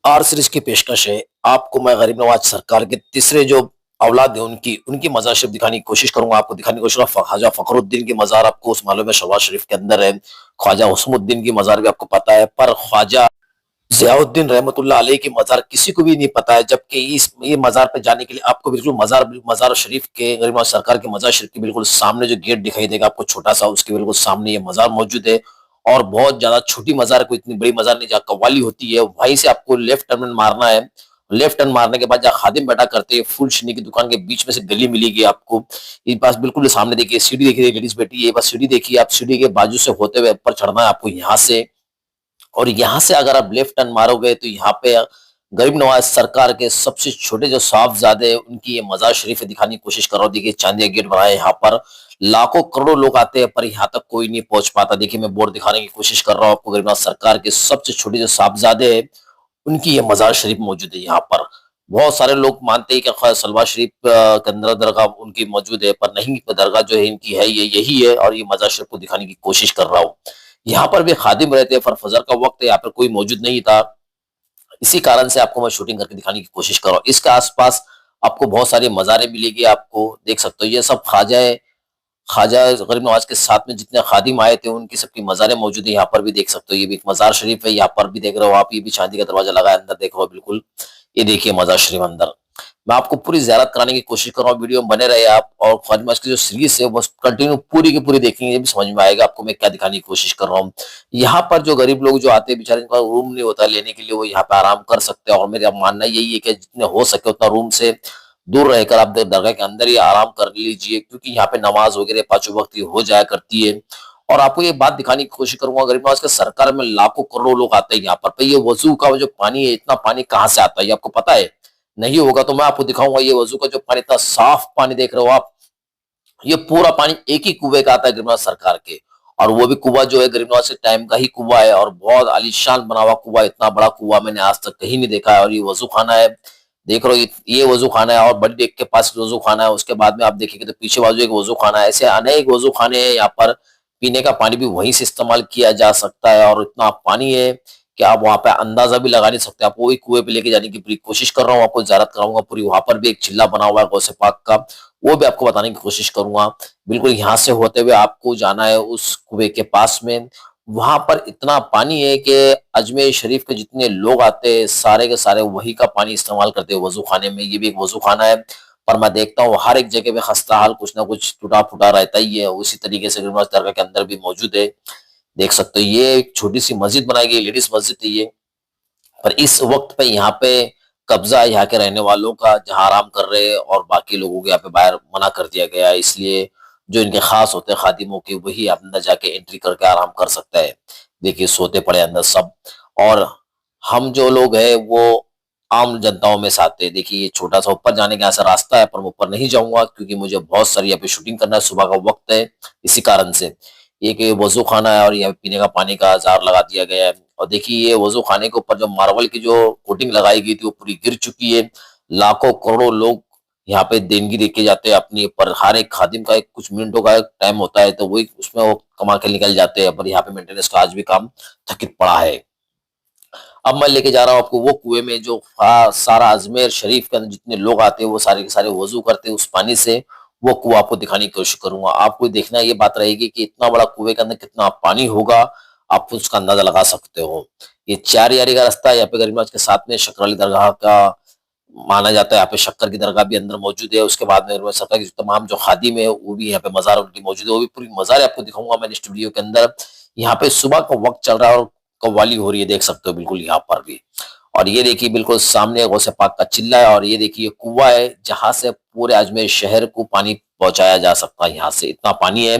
R series की पेशकश है। आपको मैं गरीब नवाज सरकार के तीसरे जो औलाद है उनकी उनकी मज़ार शरीफ दिखाने की कोशिश करूँगा। आपको दिखाने की कोशिश करूँगा। ख्वाजा फ़खरुद्दीन की मज़ार आपको उस मालूम है शहबाज शरीफ के अंदर है। ख्वाजा हुस्मुद्दीन की मज़ार भी आपको पता है, पर ख्वाजा ज़ियाउद्दीन रहमतुल्लाह अलैह की मज़ार किसी को भी नहीं पता है। जबकि इस ये मज़ार पे जाने के लिए आपको बिल्कुल मज़ार शरीफ के गरीब नवाज सरकार के मज़ार शरीफ के बिल्कुल सामने जो गेट दिखाई देगा आपको छोटा-सा, उसके बिल्कुल सामने ये मज़ार मौजूद है। और बहुत ज़्यादा छोटी मज़ार है, कोई इतनी बड़ी मज़ार नहीं जहाँ कव्वाली होती है, वहीं से आपको लेफ्ट टर्न मारना है। लेफ्ट टर्न मारने के बाद जहाँ खादिम बैठा करते हैं, फूल चीनी की दुकान के बीच में से गली मिलेगी आपको। ये पास बिल्कुल सामने देखिए सीढ़ी देखिए, लेडीज़ बैठी है, ये बस सीढ़ी देखिए आप, सीढ़ी के बाजू से होते हुए ऊपर चढ़ना है आपको यहाँ से। और यहाँ से अगर आप लेफ्ट टर्न मारोगे तो यहाँ पे गरीब नवाज सरकार के सबसे छोटे जो साहबजादे हैं उनकी ये मज़ार शरीफ दिखाने की कोशिश कर रहा हूँ। देखिए चांदिया गेट बनाया है यहाँ पर, लाखों करोड़ों लोग आते हैं पर यहाँ तक कोई नहीं पहुंच पाता। देखिए मैं बोर्ड दिखाने की कोशिश कर रहा हूँ आपको, गरीब नवाज सरकार के सबसे छोटे जो साहबजादे हैं उनकी ये मज़ार शरीफ मौजूद है यहाँ पर। बहुत सारे लोग मानते हैं कि सलवा शरीफ के अंदर दरगाह उनकी मौजूद है, पर नहीं, दरगाह जो है इनकी है ये यही है और ये मज़ार शरीफ को दिखाने की कोशिश कर रहा हूँ। यहाँ पर भी खादिम रहते हैं, पर फजर का वक्त है, यहाँ पर कोई मौजूद नहीं था। इसी कारण से आपको मैं शूटिंग करके दिखाने की कोशिश कर रहा हूँ। इसके आस-पास आपको बहुत सारी मज़ारें मिलेगी, आपको देख सकते हो। ये सब ख्वाजा गरीब नवाज के साथ में जितने खादिम आए थे उनकी सबकी मज़ारें मौजूद है। यहाँ पर भी देख सकते हो, ये भी एक मज़ार शरीफ है। यहाँ पर भी देख रहे हो आप, ये भी चांदी का दरवाजा लगा है, अंदर देख रहे हो बिल्कुल। ये देखिए मज़ार शरीफ अंदर। मैं आपको पूरी ज़ियारत कराने की कोशिश कर रहा हूँ, वीडियो में बने रहे आप। और ख्वाजा नवाज की जो सीरीज़ है बस कंटिन्यू पूरी की पूरी देखेंगे, ये भी समझ में आएगा आपको मैं क्या दिखाने की कोशिश कर रहा हूँ। यहाँ पर जो गरीब लोग जो आते हैं बेचारे, इनका रूम नहीं होता लेने के लिए, वो यहाँ पे आराम कर सकते हैं। और मेरा मानना यही है कि जितने हो सके उतना रूम से दूर रहकर आप दरगाह के अंदर ही आराम कर लीजिए, क्योंकि यहाँ पे नमाज वगैरह पांचों वक्त की हो जाया करती है। और आपको ये बात दिखाने की कोशिश करूंगा, गरीब नवाज के सरकार में लाखों करोड़ों लोग आते हैं यहाँ पर। ये वजू का जो पानी है, इतना पानी कहाँ से आता है ये आपको पता है? नहीं होगा तो मैं आपको दिखाऊंगा। ये वजू का जो पानी, इतना साफ पानी देख रहे हो आप, ये पूरा पानी एक ही कुएं का आता है गरीब नवाज सरकार के। और वो भी कुआं जो है गरीब नवाज के टाइम का ही कुआं है, और बहुत आलीशान बना हुआ कुआं। इतना बड़ा कुआं मैंने आज तक कहीं नहीं देखा है। और ये वजू खाना है, देख रहे हो, ये वजू खाना है। और बड़ी डेग के पास वजू खाना है, उसके बाद में आप देखेंगे तो पीछे बाजू एक वजू खाना है। ऐसे अनेक वजू खाने हैं यहाँ पर। पीने का पानी भी वहीं से इस्तेमाल किया जा सकता है। और इतना पानी है कि आप वहां पे अंदाजा भी लगा नहीं सकते। आपको वही कुएं पे लेके जाने की पूरी कोशिश कर रहा हूँ, आपको ज़ियारत कराऊंगा पूरी। वहां पर भी एक चिल्ला बना हुआ है गौसे पाक का, वो भी आपको बताने की कोशिश करूंगा। बिल्कुल यहाँ से होते हुए आपको जाना है उस कुएं के पास में। वहां पर इतना पानी है कि अजमेर शरीफ के जितने लोग आते हैं सारे के सारे वही का पानी इस्तेमाल करते हैं वजू खाने में। ये भी एक वजू खाना है, पर मैं देखता हूँ हर एक जगह पे खस्ता हाल कुछ ना कुछ टूटा फूटा रहता ही है। उसी तरीके से गरीब नवाज दरगाह के अंदर भी मौजूद है, देख सकते हो। ये एक छोटी सी मस्जिद बनाई गई, लेडीज मस्जिद है ये। पर इस वक्त पे यहाँ पे कब्जा है यहाँ के रहने वालों का, जहाँ आराम कर रहे हैं, और बाकी लोगों को यहाँ पे बाहर मना कर दिया गया है। इसलिए जो इनके खास होते हैं खादिमों के, वही अंदर जाके एंट्री करके आराम कर सकता है। देखिए सोते पड़े अंदर सब। और हम जो लोग हैं वो आम जनताओं में से आते हैं। देखिए ये छोटा सा ऊपर जाने का यहाँ से रास्ता है, पर मैं ऊपर नहीं जाऊंगा क्योंकि मुझे बहुत सारी यहाँ पे शूटिंग करना है, सुबह का वक्त है, इसी कारण से। एक ये वजू खाना है और यहाँ पे पीने का पानी का जार लगा दिया गया है। और देखिए ये वजू खाने के ऊपर जो मार्बल की जो कोटिंग लगाई गई थी वो पूरी गिर चुकी है। लाखों करोड़ों लोग यहाँ पे देनगी देके जाते हैं अपनी, पर हर एक खादिम का एक कुछ मिनटों का टाइम होता है, तो वही उसमें वो कमा के निकल जाते हैं। पर यहाँ पे मेंटेनेंस का आज भी काम थकित पड़ा है। अब मैं लेके जा रहा हूँ आपको वो कुएं में जो सारा अजमेर शरीफ के अंदर जितने लोग आते हैं वो सारे के सारे वजू करते हैं उस पानी से। वो कुआं आपको दिखाने की कोशिश करूंगा। आपको देखना ये बात रहेगी कि इतना बड़ा कुएं के अंदर कितना पानी होगा, आप उसका अंदाजा लगा सकते हो। ये चार यारी का रास्ता है, यहाँ पे गरीबनाज के साथ में शक्कर अली दरगाह का माना जाता है। यहाँ पे शक्कर की दरगाह भी अंदर मौजूद है। उसके बाद में सरकार की तमाम जो खादिम है वो भी यहाँ पे मजार उनकी मौजूद है। वो भी पूरी मजार आपको दिखाऊंगा मैं नेक्स्ट वीडियो के अंदर। यहाँ पे सुबह का वक्त चल रहा है और कव्वाली हो रही है, देख सकते हो बिल्कुल यहाँ पर भी। और ये देखिए बिल्कुल सामने गौसे पाक का चिल्ला है, और ये देखिए कुआं है जहां से पूरे अजमेर शहर को पानी पहुंचाया जा सकता है। यहाँ से इतना पानी है।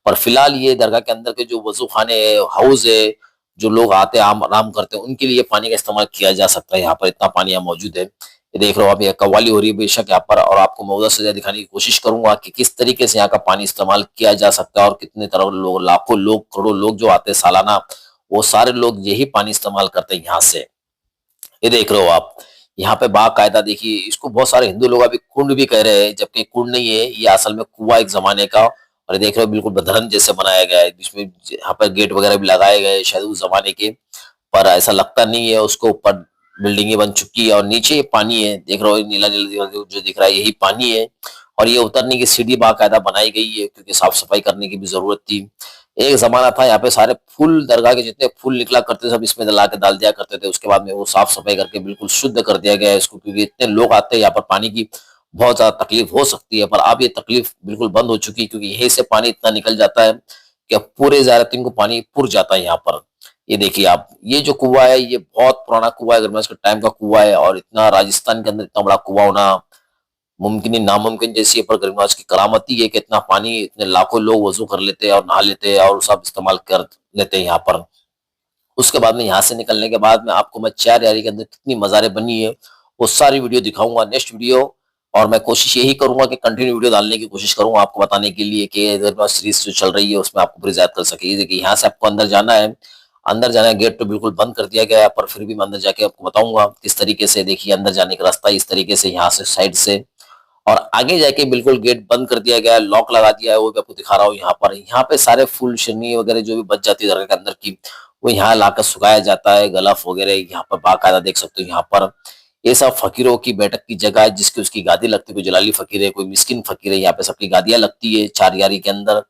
पर फिलहाल ये दरगाह के अंदर के जो वजू खाने है, हाउस है, जो लोग आते हैं आराम करते हैं, उनके लिए पानी का इस्तेमाल किया जा सकता है। यहाँ पर इतना पानी यहाँ मौजूद है। ये देख रहे हो आप, ये कव्वाली हो रही है बेशक यहाँ पर। और आपको मैं उधर से दिखाने की कोशिश करूंगा कि किस तरीके से यहाँ का पानी इस्तेमाल किया जा सकता है, और कितने तरह लोग, लाखों लोग, करोड़ों लोग जो आते हैं सालाना, वो सारे लोग यही पानी इस्तेमाल करते हैं यहाँ से। ये देख रहे हो आप, यहाँ पे बाकायदा देखिए, इसको बहुत सारे हिंदू लोग अभी कुंड भी कह रहे हैं, जबकि कुंड नहीं है, ये असल में कुआं एक जमाने का। और ये देख रहे हो बिल्कुल बंधन जैसे बनाया गया है, जिसमें यहाँ पर गेट वगैरह भी लगाए गए शायद उस जमाने के, पर ऐसा लगता नहीं है। उसको ऊपर बिल्डिंगें बन चुकी है और नीचे पानी है, देख रहे हो नीला नीला जो दिख रहा है यही पानी है। और ये उतरने की सीढ़ी बाकायदा बनाई गई है क्योंकि साफ सफाई करने की भी जरूरत थी। एक जमाना था यहाँ पे सारे फूल दरगाह के जितने फूल निकला करते सब इसमें ला के डाल दिया करते थे, उसके बाद में वो साफ सफाई करके बिल्कुल शुद्ध कर दिया गया है इसको, क्योंकि इतने लोग आते हैं यहाँ पर पानी की बहुत ज्यादा तकलीफ हो सकती है। पर अब ये तकलीफ बिल्कुल बंद हो चुकी है क्योंकि यहीं से पानी इतना निकल जाता है कि अब पूरे ज़्यादातर को पानी पुर जाता है यहाँ पर। ये देखिए आप, ये जो कुआँ है ये बहुत पुराना कुआँ है, गर्मियों के टाइम का कुआँ है और इतना राजस्थान के अंदर इतना बड़ा कुआँ होना मुमकिन ही नामुमकिन जैसी है। पर गरिमाज की करामत ही है कि इतना पानी इतने लाखों लोग वजू कर लेते हैं और नहा लेते हैं और सब इस्तेमाल कर लेते हैं यहाँ पर। उसके बाद में यहाँ से निकलने के बाद में आपको मैं चार यारी के अंदर कितनी मज़ारें बनी है वो सारी वीडियो दिखाऊंगा नेक्स्ट वीडियो। और मैं कोशिश यही करूंगा कि कंटिन्यू वीडियो डालने की कोशिश करूंगा आपको बताने के लिए कि इधर में सीरीज जो चल रही है उसमें आपको पूरी ज़ायद कर सके। ये देखिए यहाँ से आपको अंदर जाना है, अंदर जाना है, गेट तो बिल्कुल बंद कर दिया गया है पर फिर भी मैं अंदर जाके आपको बताऊंगा किस तरीके से। देखिए अंदर जाने का रास्ता इस तरीके से यहाँ से साइड से, और आगे जाके बिल्कुल गेट बंद कर दिया गया है, लॉक लगा दिया है, वो भी आपको दिखा रहा हूँ यहाँ पर। यहाँ पे सारे फूल शनी वगैरह जो भी बच जाती है दरगाह के अंदर की वो यहाँ लाकर सुखाया जाता है। गलफ वगैरह यहाँ पर बाकायदा देख सकते हो यहाँ पर। ये सब फकीरों की बैठक की जगह है जिसकी उसकी गादी लगती है, कोई जलाली फकीर है कोई मिस्किन फकीर है, यहाँ पे सबकी गादियां लगती है चार यारी के अंदर।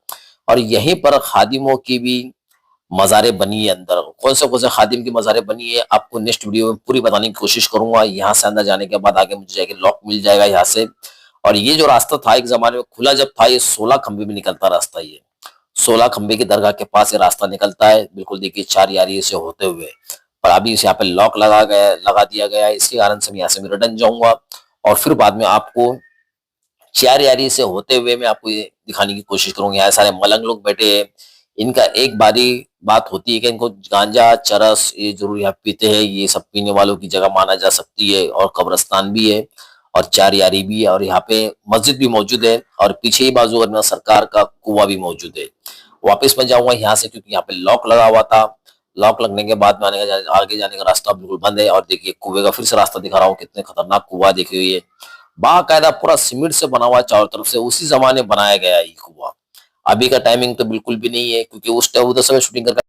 और यहीं पर खादिमों की भी मज़ारें बनी है अंदर। कौन से खादिम की मज़ारें बनी है आपको नेक्स्ट वीडियो में पूरी बताने की कोशिश करूंगा। यहाँ से अंदर जाने के बाद आगे मुझे जाके लॉक मिल जाएगा यहाँ से। और ये जो रास्ता था एक ज़माने में खुला जब था, ये 16 खंभे में निकलता रास्ता, ये 16 खंभे की दरगाह के पास ये रास्ता निकलता है बिल्कुल। देखिए चार यारी से होते हुए, पर अभी इसे यहाँ पे लॉक लगा दिया गया है, इसके कारण से मैं यहाँ से रिटर्न जाऊंगा और फिर बाद में आपको चार यारी से होते हुए मैं आपको ये दिखाने की कोशिश करूंगा। यहाँ सारे मलंग लोग बैठे हैं, इनका एक बारी बात होती है कि इनको गांजा चरस ये जरूर यहाँ पीते हैं, ये सब पीने वालों की जगह माना जा सकती है। और कब्रस्तान भी है और चार यारी भी है और यहाँ पे मस्जिद भी मौजूद है और पीछे ही बाजू अगर सरकार का कुआं भी मौजूद है। वापस मैं जाऊंगा यहाँ से क्योंकि यहाँ पे लॉक लगा हुआ था। लॉक लगने के बाद में आगे जाने का रास्ता बिल्कुल बंद है। और देखिए कुएं का फिर से रास्ता दिखा रहा हूँ, कितने खतरनाक कुआं देखिए, ये बाकायदा पूरा सीमेंट से बना हुआ है चारों तरफ से, उसी जमाने बनाया गया है ये कुआं। अभी का टाइमिंग तो बिल्कुल भी नहीं है क्योंकि उस टाइम उधर समय शूटिंग करके